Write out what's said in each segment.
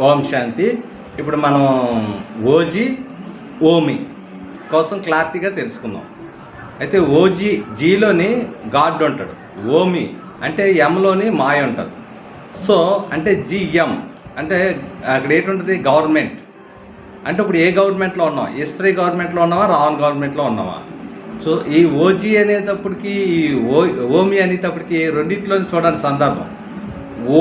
ఓం శాంతి. ఇప్పుడు మనం ఓజీ ఓమి కోసం క్లారిటీగా తెలుసుకుందాం. అయితే ఓజీ జీలోని గాడ్ ఉంటాడు, ఓమి అంటే ఎంలోని మాయ ఉంటుంది. సో అంటే జిఎం అంటే అక్కడ ఏంటుంటుంది గవర్నమెంట్. అంటే ఇప్పుడు ఏ గవర్నమెంట్లో ఉన్నావా, ఇస్రాయల్ గవర్నమెంట్లో ఉన్నావా, రావణ్ గవర్నమెంట్లో ఉన్నావా? సో ఈ ఓజీ అనేటప్పటికి ఓమి అనేటప్పటికి రెండిట్లో చూడండి సందర్భం.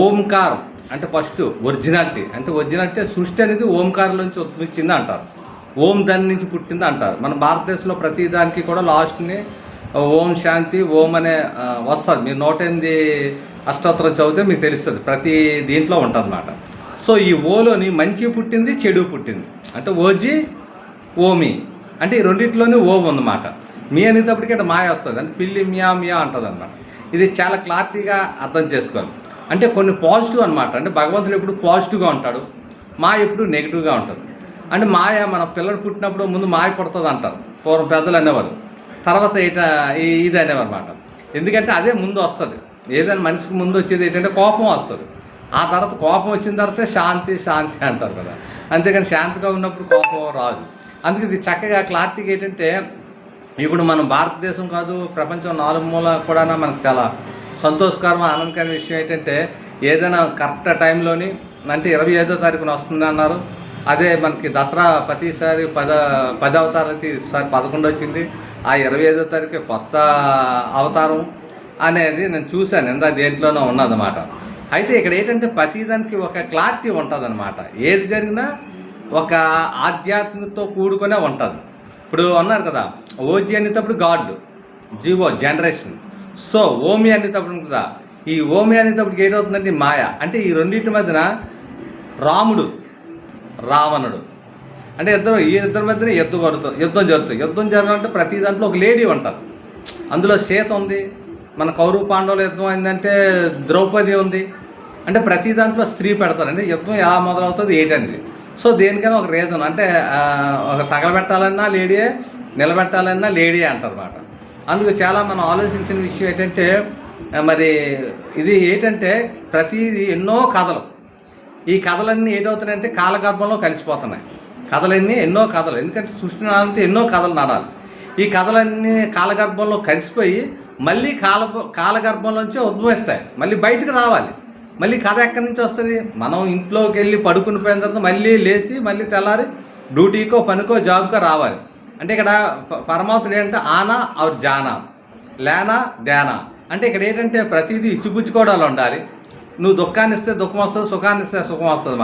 ఓంకారం అంటే ఫస్ట్ ఒరిజినాలిటీ, అంటే ఒరిజినాలిటీ సృష్టి అనేది ఓంకారంలోంచి ఉద్భవించింది అంటారు. ఓం దాని నుంచి పుట్టింది అంటారు. మన భారతదేశంలో ప్రతి దానికి కూడా లాస్ట్ని ఓం శాంతి ఓం అనే వస్తుంది. మీరు 108 అష్టోత్తరం చదివితే మీకు తెలుస్తుంది, ప్రతి దీంట్లో ఉంటుంది అన్నమాట. సో ఈ ఓలోని మంచి పుట్టింది, చెడు పుట్టింది. అంటే ఓజీ ఓమి అంటే ఈ రెండింటిలోనే ఓం ఉందన్నమాట. మీ అనేటప్పటికీ అంటే మాయ వస్తుంది, అంటే పిల్లి మియా మియా అంటుంది అన్నమాట. ఇది చాలా క్లారిటీగా అర్థం చేసుకోవాలి. అంటే కొన్ని పాజిటివ్ అనమాట. అంటే భగవంతుడు ఎప్పుడు పాజిటివ్గా ఉంటాడు, మాయ ఎప్పుడు నెగిటివ్గా ఉంటుంది. అంటే మాయ మన పిల్లడు పుట్టినప్పుడు ముందు మాయ పుడుతుంది అంటారు పూర్వం పెద్దలు అనేవారు. తర్వాత ఇది అనేవారు అనమాట. ఎందుకంటే అదే ముందు వస్తుంది. ఏదైనా మనిషికి ముందు వచ్చేది ఏంటంటే కోపం వస్తుంది. ఆ తర్వాత కోపం వచ్చిన తర్వాత శాంతి శాంతి అంటారు కదా. అంతేకాని శాంతిగా ఉన్నప్పుడు కోపం రాదు. అందుకే ఇది చక్కగా క్లారిటీగా ఏంటంటే ఇప్పుడు మనం భారతదేశం కాదు, ప్రపంచం 4 మూల కూడా మనకు చాలా సంతోషకరం ఆనందకరమైన విషయం ఏంటంటే ఏదైనా కరెక్ట్ టైంలోని అంటే 25వ తారీఖున వస్తుంది అన్నారు. అదే మనకి దసరా ప్రతిసారి 10 అవతారాలకి ఈసారి 11 వచ్చింది. ఆ 25వ తారీఖు కొత్త అవతారం అనేది నేను చూశాను, ఎంత దేంట్లోనో ఉన్నదన్నమాట. అయితే ఇక్కడ ఏంటంటే ప్రతిదానికి ఒక క్లారిటీ ఉంటుంది అన్నమాట. ఏది జరిగినా ఒక ఆధ్యాత్మికతో కూడుకునే ఉంటుంది. ఇప్పుడు అన్నారు కదా ఓజీ అనేటప్పుడు God, GO generation. So Omi అనేటప్పుడు కదా, ఈ ఓమి అనేటప్పటికి ఏమవుతుందంటే మాయ. అంటే ఈ రెండింటి మధ్యన రాముడు రావణుడు అంటే ఇద్దరి మధ్యన యుద్ధం జరుగుతుంది. ప్రతి దాంట్లో ఒక లేడీ ఉంటుంది. అందులో సీత ఉంది, మన కౌరవ పాండవుల యుద్ధం అయిందంటే ద్రౌపది ఉంది. అంటే ప్రతి దాంట్లో స్త్రీ పెడతారు. అంటే యుద్ధం ఎలా మొదలవుతుంది ఏంటనేది. సో దేనికైనా ఒక రీజన్, అంటే ఒక తగలబెట్టాలన్నా లేడీయే, నిలబెట్టాలన్నా లేడీయే అంటారు అన్నమాట. అందుకు చాలా మనం ఆలోచించిన విషయం ఏంటంటే మరి ఇది ఏంటంటే ప్రతిది ఎన్నో కథలు, ఈ కథలన్నీ ఏంటవుతున్నాయంటే కాలగర్భంలో కలిసిపోతున్నాయి. కథలన్నీ ఎన్నో కథలు, ఎందుకంటే సృష్టి నడాలంటే ఎన్నో కథలు నడాలి. ఈ కథలన్నీ కాలగర్భంలో కలిసిపోయి మళ్ళీ కాలగర్భంలోంచి ఉద్భవిస్తాయి, మళ్ళీ బయటకు రావాలి. మళ్ళీ కథ ఎక్కడి నుంచి వస్తుంది? మనం ఇంట్లోకి వెళ్ళి పడుకుని పోయిన తర్వాత మళ్ళీ లేచి మళ్ళీ తెల్లారి డ్యూటీకో పనికో జాబ్కో రావాలి. అంటే ఇక్కడ పరమాత్ముడు ఏంటంటే ఆనా ఔర్ జానా, లేనా దేనా. అంటే ఇక్కడ ఏంటంటే ప్రతిదీ ఇచ్చిపుచ్చుకోవడాలు ఉండాలి. నువ్వు దుఃఖాన్ని ఇస్తే దుఃఖం వస్తుంది, సుఖాన్ని ఇస్తే సుఖం వస్తుంది.